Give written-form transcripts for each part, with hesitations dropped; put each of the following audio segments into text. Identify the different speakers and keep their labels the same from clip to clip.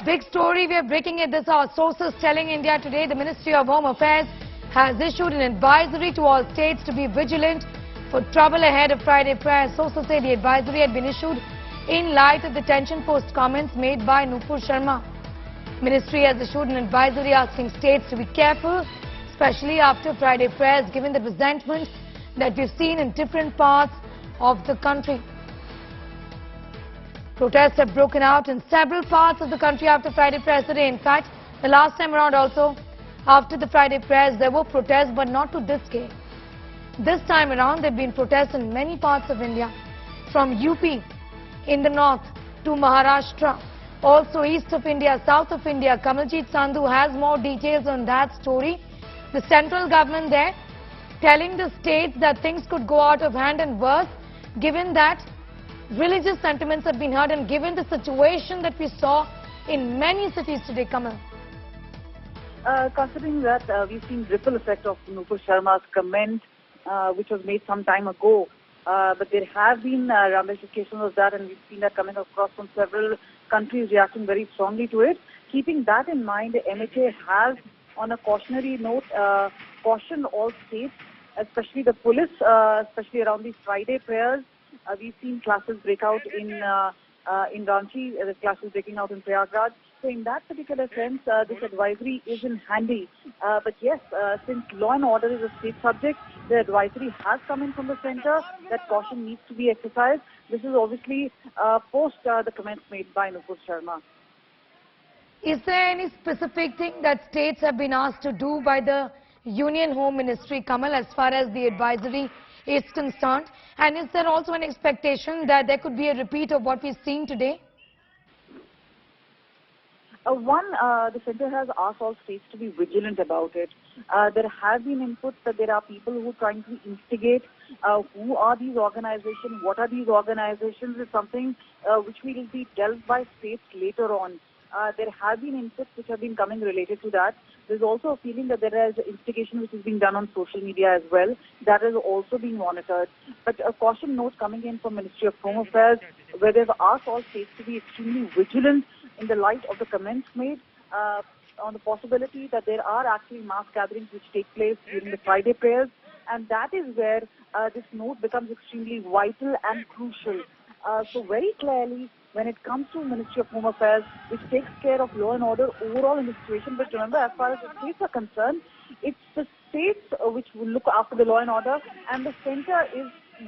Speaker 1: Big story, we are breaking it. This our sources telling India Today. The Ministry of Home Affairs has issued an advisory to all states to be vigilant for trouble ahead of Friday prayer. Sources say the advisory had been issued in light of the tension post comments made by Nupur Sharma. Ministry has issued an advisory asking states to be careful, especially after Friday prayers, given the resentment that we've seen in different parts of the country. Protests have broken out in several parts of the country after Friday prayers today. In fact, the last time around also, after the Friday prayers, there were protests, but not to this scale. This time around, there have been protests in many parts of India, from UP in the north to Maharashtra, also east of India, south of India. Kamaljeet Sandhu has more details on that story. The central government there telling the states that things could go out of hand and worse, given that religious sentiments have been heard and given the situation that we saw in many cities today, Kamal.
Speaker 2: Considering that we've seen ripple effect of Nupur Sharma's comment, which was made some time ago, but there have been ramifications of that, and we've seen that coming across from several countries reacting very strongly to it. Keeping that in mind, the MHA has, on a cautionary note, cautioned all states, especially the police, especially around these Friday prayers. We've seen classes break out in Ranchi, the classes breaking out in Prayagraj. So in that particular sense, this advisory isn't handy. But yes, since law and order is a state subject, the advisory has come in from the center that caution needs to be exercised. This is obviously post the comments made by Nupur Sharma.
Speaker 1: Is there any specific thing that states have been asked to do by the Union Home Ministry, Kamal, as far as the advisory is concerned? And is there also an expectation that there could be a repeat of what we've seen today?
Speaker 2: The center has asked all states to be vigilant about it. There have been inputs that there are people who are trying to instigate. Who are these organizations? What are these organizations? Is something which will be dealt by states later on. There have been inputs which have been coming related to that. There's also a feeling that there is instigation which is being done on social media as well. That is also being monitored. But a caution note coming in from Ministry of Home Affairs, where they've asked all states to be extremely vigilant in the light of the comments made on the possibility that there are actually mass gatherings which take place during the Friday prayers. And that is where this note becomes extremely vital and crucial. So very clearly, when it comes to Ministry of Home Affairs, which takes care of law and order overall in the situation, but remember, as far as the states are concerned, it's the states which will look after the law and order, and the center is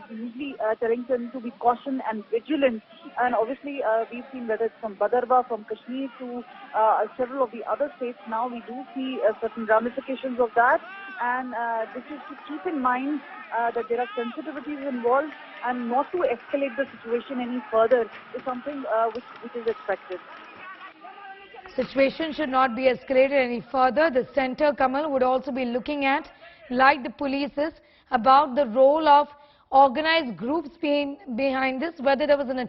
Speaker 2: usually telling them to be caution and vigilant. And obviously, we've seen whether it's from Badarba, from Kashmir to several of the other states now, we do see certain ramifications of that. And this is to keep in mind that there are sensitivities involved, and not to escalate the situation any further is something which is expected.
Speaker 1: Situation should not be escalated any further. The center, Kamal, would also be looking at, like the police is, about the role of organized groups behind this, whether there was an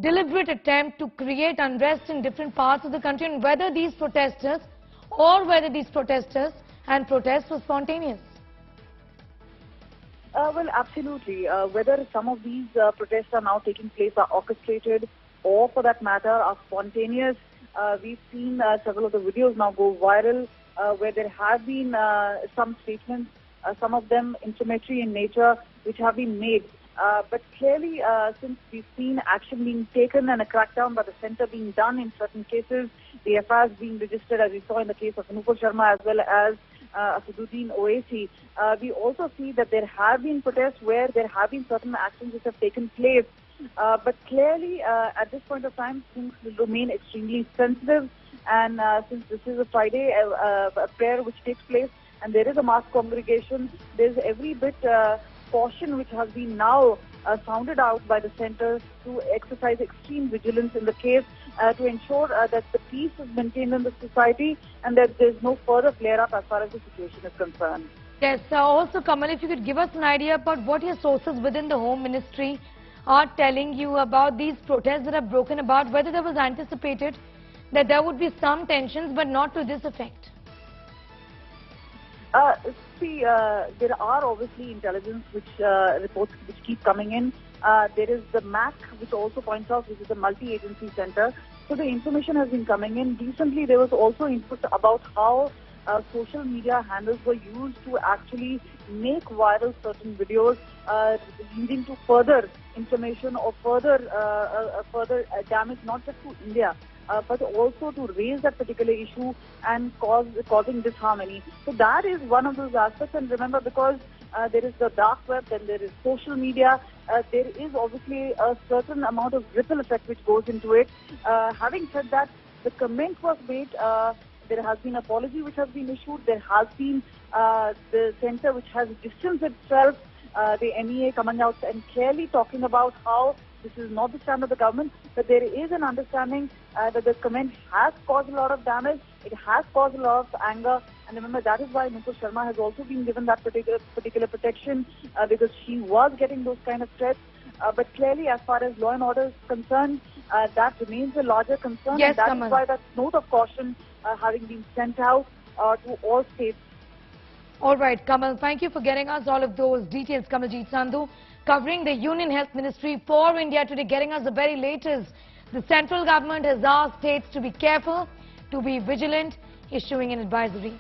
Speaker 1: deliberate attempt to create unrest in different parts of the country, and whether these protesters and protests were spontaneous.
Speaker 2: Well, absolutely. Whether some of these protests are now taking place are orchestrated, or for that matter are spontaneous. We've seen several of the videos now go viral where there have been some statements, some of them inflammatory in nature, which have been made. But clearly, since we've seen action being taken and a crackdown by the center being done in certain cases, the FIRs being registered, as we saw in the case of Nupur Sharma as well as Asaduddin Owaisi, we also see that there have been protests where there have been certain actions which have taken place. But clearly, at this point of time, things will remain extremely sensitive. And since this is a Friday a prayer which takes place, and there is a mass congregation, there's every bit caution which has been now sounded out by the center to exercise extreme vigilance in the case to ensure that the peace is maintained in the society and that there's no further flare-up as far as the situation is concerned.
Speaker 1: Yes, also Kamal, if you could give us an idea about what your sources within the Home Ministry are telling you about these protests that have broken about, whether there was anticipated that there would be some tensions but not to this effect.
Speaker 2: There are obviously intelligence reports which keep coming in. There is the MAC, which also points out this is a multi-agency center. So the information has been coming in. Recently, there was also input about how social media handles were used to actually make viral certain videos, leading to further inflammation or further damage, not just to India, but also to raise that particular issue and causing disharmony. So that is one of those aspects. And remember, because there is the dark web, then there is social media, there is obviously a certain amount of ripple effect which goes into it. Having said that, the comment was made. There has been apology which has been issued. There has been the centre which has distanced itself, the MEA coming out and clearly talking about how this is not the stand of the government, but there is an understanding that the comment has caused a lot of damage. It has caused a lot of anger. And remember, that is why Nupur Sharma has also been given that particular protection, because she was getting those kind of threats. But clearly, as far as law and order is concerned, that remains a larger concern.
Speaker 1: Yes,
Speaker 2: and that
Speaker 1: Kamal.
Speaker 2: is why that note of caution having been sent out to all states.
Speaker 1: All right, Kamal, thank you for getting us all of those details. Kamaljeet Sandhu, covering the Union Health Ministry for India today, getting us the very latest. The central government has asked states to be careful, to be vigilant, issuing an advisory.